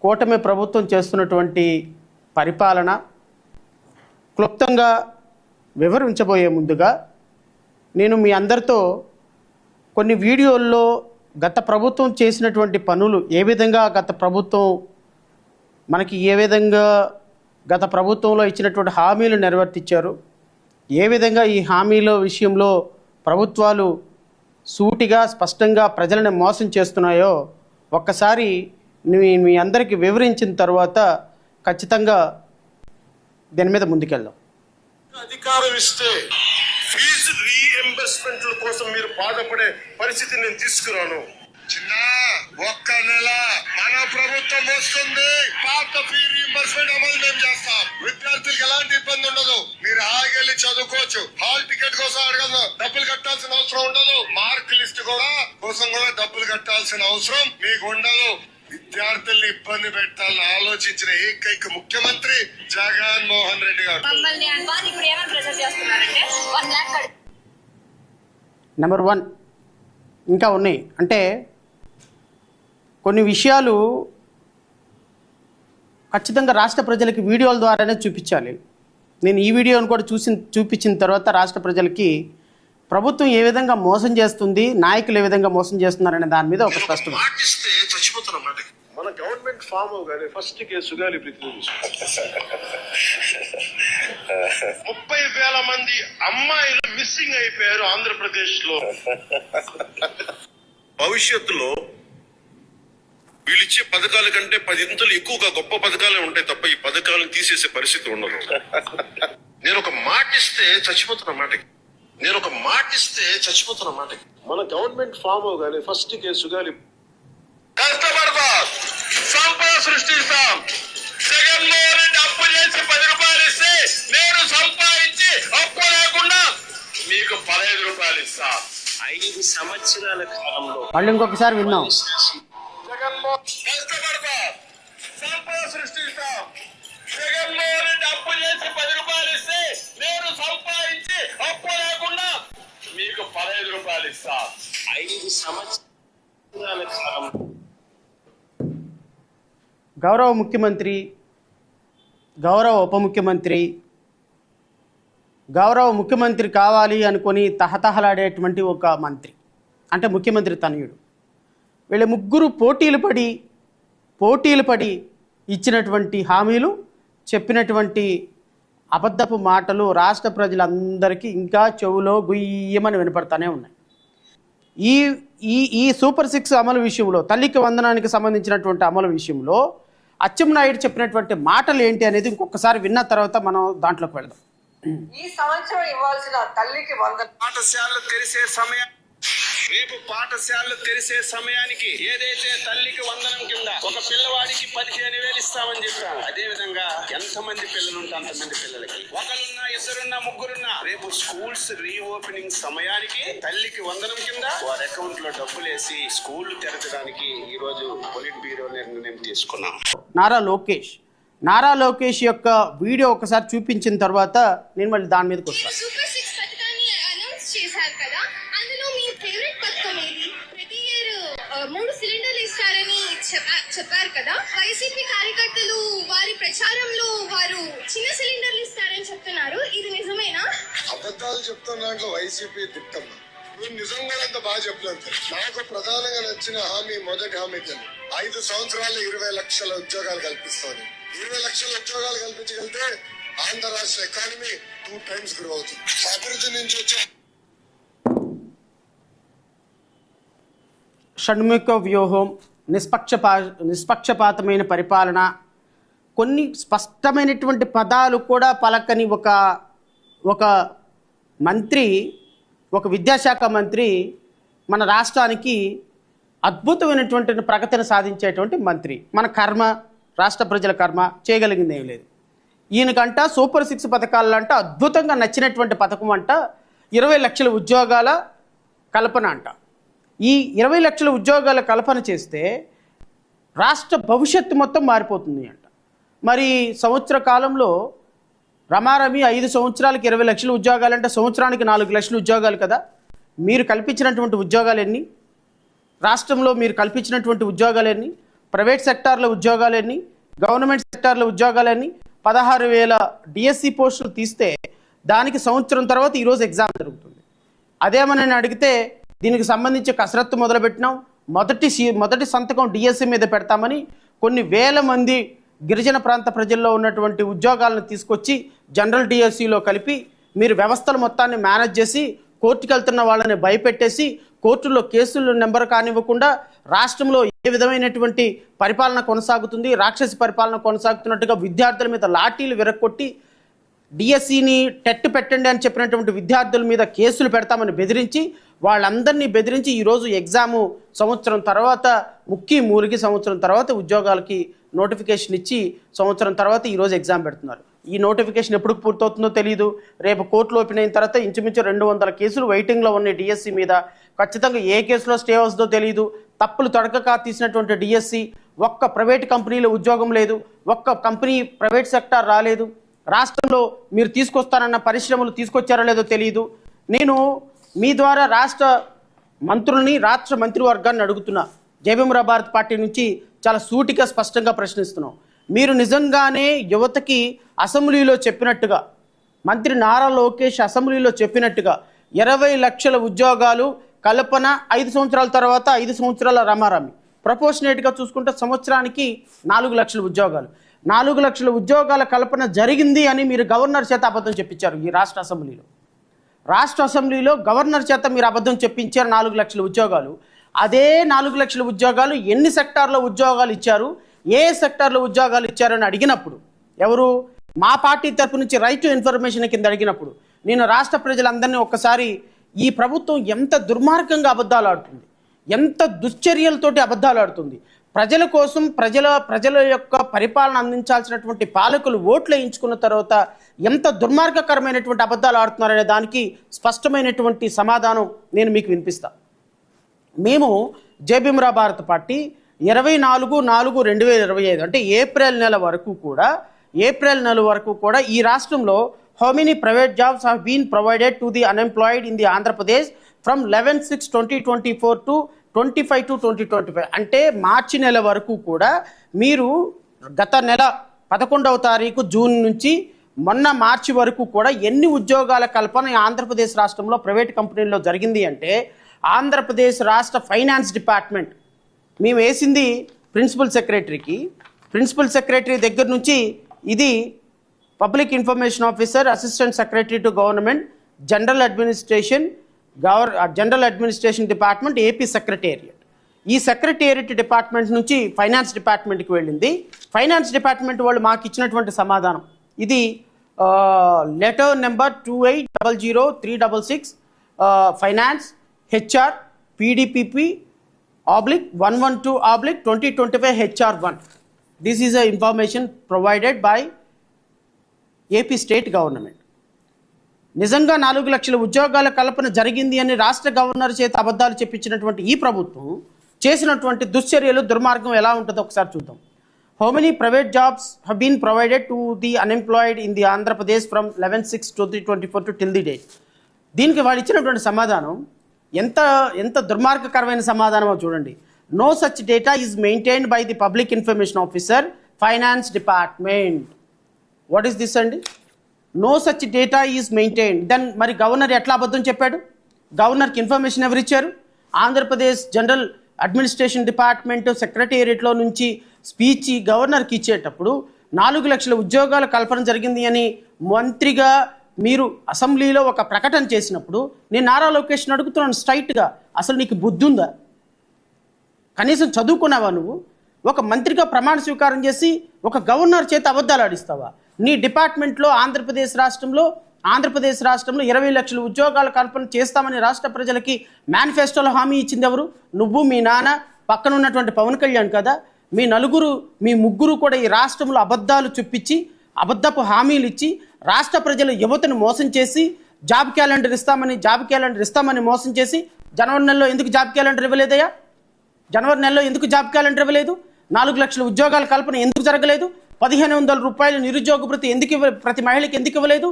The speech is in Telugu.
కూటమి ప్రభుత్వం చేస్తున్నటువంటి పరిపాలన క్లుప్తంగా వివరించబోయే ముందుగా నేను మీ అందరితో కొన్ని వీడియోల్లో గత ప్రభుత్వం చేసినటువంటి పనులు ఏ విధంగా గత ప్రభుత్వం మనకి ఏ విధంగా గత ప్రభుత్వంలో ఇచ్చినటువంటి హామీలు నెరవేర్తించారు, ఏ విధంగా ఈ హామీల విషయంలో ప్రభుత్వాలు సూటిగా స్పష్టంగా ప్రజలను మోసం చేస్తున్నాయో ఒక్కసారి మీ అందరికీ వివరించిన తర్వాత ఖచ్చితంగా దీని మీద ముందుకెళ్దాం. అధికారం ఇస్తే ఫీజు రీఎంబర్స్మెంట్ల కోసం మీరు బాధపడే పరిస్థితి నేను తీసుకురాను. చిన్న ఒక్క నెల మన ప్రభుత్వం వస్తుంది, పాత ఫీ రీఎంబర్స్మెంట్ అమలు మేము చేస్తాం. విద్యార్థులకు ఎలాంటి ఇబ్బంది ఉండదు. మీరు హాయిగా చదువుకోవచ్చు. హాల్ టికెట్ కోసం అడగదు, డబ్బులు కట్టాల్సిన అవసరం ఉండదు. మార్క్ లిస్ట్ కోసం కూడా డబ్బులు కట్టాల్సిన అవసరం మీకు ఉండదు. విద్యార్థుల్ని ఇబ్బంది పెట్టాలని ఆలోచించిన ఏకైక ముఖ్యమంత్రి జగన్మోహన్ రెడ్డి గారు. నెంబర్ 1 ఇంకా ఉన్నాయి. అంటే కొన్ని విషయాలు ఖచ్చితంగా రాష్ట్ర ప్రజలకి వీడియోల ద్వారానే చూపించాలి. నేను ఈ వీడియోను కూడా చూపించిన తర్వాత రాష్ట్ర ప్రజలకి ప్రభుత్వం ఏ విధంగా మోసం చేస్తుంది, నాయకులు ఏ విధంగా మోసం చేస్తున్నారనే దాని మీద ఒక స్పష్టత. మన గవర్నమెంట్ ఫామ్ కానీ ఫస్ట్ కేసు కానీ 30,000 మంది అమ్మాయిలు మిస్సింగ్ అయిపోయారు ఆంధ్రప్రదేశ్ లో. భవిష్యత్తులో వీళ్ళిచ్చే పథకాల కంటే 10 ఇంతలు ఎక్కువగా గొప్ప పథకాలే ఉంటాయి తప్ప ఈ పథకాలను తీసేసే పరిస్థితి ఉండదు. నేను ఒక మాట ఇస్తే చచ్చిపోతున్న మాటకి మన గవర్నమెంట్ ఫామ్ కానీ ఫస్ట్ కేసు కానీ కష్టపడతా సంపద సృష్టిస్తాం. జగన్మోహన్ రెడ్డి అప్పు చేసి 10 రూపాయలు ఇస్తే నేను సంపాదించి అప్పు లేకుండా మీకు 15 రూపాయలు ఇస్తా. 5 సంవత్సరాల కాలంలో వాళ్ళు ఇంకొకసారి విన్నాం. కష్టపడతా సంపద సృష్టిస్తాం. జగన్మోహన్ రెడ్డి అప్పు చేసి 10 రూపాయలు ఇస్తే నేను సంపాదించి అప్పు లేకుండా మీకు 15 రూపాయలు ఇస్తా. 5 సంవత్సరాల కాలంలో గౌరవ ముఖ్యమంత్రి, గౌరవ ఉప ముఖ్యమంత్రి, గౌరవ ముఖ్యమంత్రి కావాలి అనుకొని తహతహలాడేటువంటి ఒక మంత్రి అంటే ముఖ్యమంత్రి తనయుడు, వీళ్ళ ముగ్గురు పోటీలు పడి ఇచ్చినటువంటి హామీలు, చెప్పినటువంటి అబద్ధపు మాటలు రాష్ట్ర ప్రజలందరికీ ఇంకా చెవులో గుయ్యమని వినపడతానే ఉన్నాయి. ఈ సూపర్ 6 అమలు విషయంలో, తల్లికి వందనానికి సంబంధించినటువంటి అమలు విషయంలో అచ్చెన్నాయుడు చెప్పినటువంటి మాటలు ఏంటి అనేది ఇంకొకసారి విన్న తర్వాత మనం దాంట్లోకి వెళ్దాం. ఈ సంవత్సరం ఇవ్వాల్సిన తల్లికి వందనం. పాఠశాలలు తెరిసే సమయం రేపు పాఠశాలలు తెరిసే సమయానికి ఏదైతే తల్లికి వందనం కింద ఒక పిల్లవాడికి 15,000 ఇస్తామని చెప్పారు. అదే విధంగా ఎంతమంది పిల్లలు ఉంటే అంతమంది పిల్లలకి, ఒకరున్నా, ఇద్దరున్నా, ముగ్గురున్నా, రేపు స్కూల్స్ రీఓపెనింగ్ సమయానికి తల్లికి వందనం కింద వారి అకౌంట్ లో డబ్బులు వేసి స్కూల్ తెరచడానికి ఈ రోజు పొలిట్ బ్యూరో నిర్ణయం తీసుకున్నాం. నారా లోకేష్ యొక్క వీడియో ఒకసారి చూపించిన తర్వాత నేను మళ్ళీ దాని మీదకి వస్తాను. సూపర్ 6 పథకాన్ని అనౌన్స్ చేశారు కదా, అందులో మీ ఫేవరెట్ పథకం ఏది? ప్రతి ఇయర్ 3 సిలిండర్లు ఇస్తారని చెప్పారు కదా. వైసీపీ కార్యకర్తలు వారి ప్రచారంలో వారు చిన్న సిలిండర్లు ఇస్తారని చెప్తున్నారు, ఇది నిజమేనా? అబద్ధాలు చెప్తున్న దాంట్లో వైసీపీ దిట్టమ్మ. మీరు నిజంగా అంత బాగా చెప్పలేదు. నాకు ప్రధానంగా నచ్చిన హామీ, మొదటి హామీ 5 సంవత్సరాల్లో 20 లక్షల ఉద్యోగాలు కల్పిస్తాను. 20 లక్షల ఉద్యోగాలు కల్పించగలిగితే ఆంధ్ర రాష్ట్ర ఎకానమీ 2 times గ్రో అవుతుంది. అభివృద్ధి నుంచి వచ్చే షణ్ముఖ వ్యూహం, నిష్పక్షపాతమైన పరిపాలన, కొన్ని స్పష్టమైనటువంటి పదాలు కూడా పలకని ఒక మంత్రి, ఒక విద్యాశాఖ మంత్రి మన రాష్ట్రానికి అద్భుతమైనటువంటి ప్రగతిని సాధించేటువంటి మంత్రి. మన కర్మ, రాష్ట్ర ప్రజల కర్మ, చేయగలిగింది ఏం లేదు. ఈయనకంట సూపర్ 6 పథకాలంట అద్భుతంగా నచ్చినటువంటి పథకం అంట 20 లక్షల ఉద్యోగాల కల్పన అంట. ఈ 20 లక్షల ఉద్యోగాల కల్పన చేస్తే రాష్ట్ర భవిష్యత్తు మొత్తం మారిపోతుంది అంట. మరి సంవత్సర కాలంలో రమారమి 5 సంవత్సరాలకి 20 లక్షల ఉద్యోగాలంటే సంవత్సరానికి 4 లక్షల ఉద్యోగాలు కదా. మీరు కల్పించినటువంటి ఉద్యోగాలు ఎన్ని? రాష్ట్రంలో మీరు కల్పించినటువంటి ఉద్యోగాలు ఎన్ని? ప్రైవేట్ సెక్టార్లో ఉద్యోగాలన్నీ, గవర్నమెంట్ సెక్టార్లో ఉద్యోగాలన్నీ 16,000 డిఎస్సి పోస్టులు తీస్తే దానికి సంవత్సరం తర్వాత ఈరోజు ఎగ్జామ్ జరుగుతుంది. అదేమని అడిగితే దీనికి సంబంధించి కసరత్తు మొదలుపెట్టినాం, మొదటి సంతకం డిఎస్సి మీద పెడతామని కొన్ని వేల మంది గిరిజన ప్రాంత ప్రజల్లో ఉన్నటువంటి ఉద్యోగాలను తీసుకొచ్చి జనరల్ డిఎస్సిలో కలిపి మీరు వ్యవస్థల మొత్తాన్ని మేనేజ్ చేసి కోర్టుకు వెళ్తున్న వాళ్ళని భయపెట్టేసి కోర్టుల్లో కేసులు నెంబర్ కానివ్వకుండా రాష్ట్రంలో ఏ విధమైనటువంటి పరిపాలన కొనసాగుతుంది, రాక్షస పరిపాలన కొనసాగుతున్నట్టుగా విద్యార్థుల మీద లాఠీలు విరక్కొట్టి డిఎస్సిని టెట్ పెట్టండి అని చెప్పినటువంటి విద్యార్థుల మీద కేసులు పెడతామని బెదిరించి వాళ్ళందరినీ బెదిరించి ఈరోజు ఎగ్జాము సంవత్సరం తర్వాత మూలిగి సంవత్సరం తర్వాత ఉద్యోగాలకి నోటిఫికేషన్ ఇచ్చి సంవత్సరం తర్వాత ఈరోజు ఎగ్జామ్ పెడుతున్నారు. ఈ నోటిఫికేషన్ ఎప్పుడు పూర్తవుతుందో తెలియదు. రేపు కోర్టులో ఓపెన్ అయిన తర్వాత ఇంచుమించు 200 కేసులు వెయిటింగ్లో ఉన్నాయి డిఎస్సి మీద. ఖచ్చితంగా ఏ కేసులో స్టే వస్తుందో తెలియదు. తప్పులు తొడకక తీసినటువంటి డిఎస్సి, ఒక్క ప్రైవేట్ కంపెనీలో ఉద్యోగం లేదు, ఒక్క కంపెనీ ప్రైవేట్ సెక్టార్ రాలేదు. రాష్ట్రంలో మీరు తీసుకొస్తానన్న పరిశ్రమలు తీసుకొచ్చారో లేదో తెలియదు. నేను మీ ద్వారా రాష్ట్ర మంత్రివర్గాన్ని అడుగుతున్నా. జయభీమరా భారత్ పార్టీ నుంచి చాలా సూటిగా స్పష్టంగా ప్రశ్నిస్తున్నాం. మీరు నిజంగానే యువతకి అసెంబ్లీలో చెప్పినట్టుగా, మంత్రి నారా లోకేష్ అసెంబ్లీలో చెప్పినట్టుగా 20 లక్షల ఉద్యోగాలు కల్పన 5 సంవత్సరాల తర్వాత 5 సంవత్సరాల రమారమి ప్రపోర్షనేట్గా చూసుకుంటే సంవత్సరానికి 4 లక్షల ఉద్యోగాలు, 4 లక్షల ఉద్యోగాల కల్పన జరిగింది అని మీరు గవర్నర్ చేత అబద్ధం చెప్పించారు. ఈ రాష్ట్ర అసెంబ్లీలో గవర్నర్ చేత మీరు అబద్ధం చెప్పించారు. 4 లక్షల ఉద్యోగాలు. అదే 4 లక్షల ఉద్యోగాలు ఎన్ని సెక్టార్లో ఉద్యోగాలు ఇచ్చారు, ఏ సెక్టార్లో ఉద్యోగాలు ఇచ్చారని అడిగినప్పుడు, ఎవరు మా పార్టీ తరపు నుంచి రైట్ టు ఇన్ఫర్మేషన్ కింద అడిగినప్పుడు, నేను రాష్ట్ర ప్రజలందరినీ ఒక్కసారి ఈ ప్రభుత్వం ఎంత దుర్మార్గంగా అబద్ధాలు ఆడుతుంది, ఎంత దుశ్చర్యలతోటి అబద్ధాలు ఆడుతుంది, ప్రజల కోసం ప్రజల యొక్క పరిపాలన అందించాల్సినటువంటి పాలకులు ఓట్లు వేయించుకున్న తర్వాత ఎంత దుర్మార్గకరమైనటువంటి అబద్ధాలు ఆడుతున్నారనే దానికి స్పష్టమైనటువంటి సమాధానం నేను మీకు వినిపిస్తా. మేము జయభీమరా భారత్ పార్టీ 24/4/2025 అంటే ఏప్రిల్ నెల వరకు కూడా ఈ రాష్ట్రంలో how many private jobs have been provided to the unemployed in the Andhra Pradesh from 11/6/2024 to 25/2/2025 అంటే మార్చి నెల వరకు కూడా మీరు గత నెల 11వ తారీఖు జూన్ నుంచి మొన్న మార్చి వరకు కూడా ఎన్ని ఉద్యోగాల కల్పన ఆంధ్రప్రదేశ్ రాష్ట్రంలో ప్రైవేట్ కంపెనీల్లో జరిగింది అంటే, ఆంధ్రప్రదేశ్ రాష్ట్ర ఫైనాన్స్ డిపార్ట్మెంట్ మేము వేసింది ప్రిన్సిపల్ సెక్రటరీ దగ్గర నుంచి ఇది public information officer, assistant secretary to government, general administration department, AP secretariat. ఈ సెక్రటేరియట్ డిపార్ట్మెంట్ నుంచి ఫైనాన్స్ డిపార్ట్మెంట్కి వెళ్ళింది. ఫైనాన్స్ డిపార్ట్మెంట్ వాళ్ళు మాకు ఇచ్చినటువంటి సమాధానం ఇది letter number 28000366 finance HR PDPP /112/2025 HR1. This is a information provided by AP state government. నిజంగా 4 లక్షల ఉద్యోగాల కల్పన జరిగింది అని రాష్ట్ర గవర్నర్ చేత అబద్ధాలు చెప్పించినటువంటి ఈ ప్రభుత్వం చేసినటువంటి దుశ్చర్యలు, దుర్మార్గం ఎలా ఉంటుందో ఒకసారి చూద్దాం. How many private jobs have been provided to the unemployed in the Andhra Pradesh from 11/6/2024 to till the date. దీనికి వాళ్ళు ఇచ్చినటువంటి సమాధానం ఎంత దుర్మార్గకరమైన సమాధానమో చూడండి. No such data is maintained by the public information officer, finance department. What is this అండి? No such data is maintained. Then మరి గవర్నర్ ఎట్లా అబద్ధం చెప్పాడు? గవర్నర్కి ఇన్ఫర్మేషన్ ఎవరు ఇచ్చారు? ఆంధ్రప్రదేశ్ జనరల్ అడ్మినిస్ట్రేషన్ డిపార్ట్మెంట్ సెక్రటేరియట్లో నుంచి స్పీచ్ గవర్నర్కి ఇచ్చేటప్పుడు 4 లక్షల ఉద్యోగాల కల్పన జరిగింది అని మంత్రిగా మీరు అసెంబ్లీలో ఒక ప్రకటన చేసినప్పుడు నేను నారా లోకేష్ని అడుగుతున్నాను స్ట్రైట్గా, అసలు నీకు బుద్ధి ఉందా? కనీసం చదువుకున్నావా నువ్వు? ఒక మంత్రిగా ప్రమాణ స్వీకారం చేసి ఒక గవర్నర్ చేత అబద్ధాలు ఆడిస్తావా? నీ డిపార్ట్మెంట్లో ఆంధ్రప్రదేశ్ రాష్ట్రంలో 20 లక్షల ఉద్యోగాల కల్పన చేస్తామని రాష్ట్ర ప్రజలకి మేనిఫెస్టోలో హామీ ఇచ్చింది ఎవరు? నువ్వు, మీ నాన్న, పక్కన ఉన్నటువంటి పవన్ కళ్యాణ్ కదా. మీ ముగ్గురు కూడా ఈ రాష్ట్రంలో అబద్ధాలు చూపించి, అబద్ధపు హామీలు ఇచ్చి రాష్ట్ర ప్రజల యువతను మోసం చేసి జాబ్ క్యాలెండర్ ఇస్తామని మోసం చేసి జనవరి నెలలో ఎందుకు జాబ్ క్యాలెండర్ ఇవ్వలేదయ్యా? జనవరి నెలలో ఎందుకు జాబ్ క్యాలెండర్ ఇవ్వలేదు? 4 లక్షల ఉద్యోగాల కల్పన ఎందుకు జరగలేదు? 1500 రూపాయలు నిరుద్యోగ భృతి ప్రతి మహిళకి ఎందుకు ఇవ్వలేదు?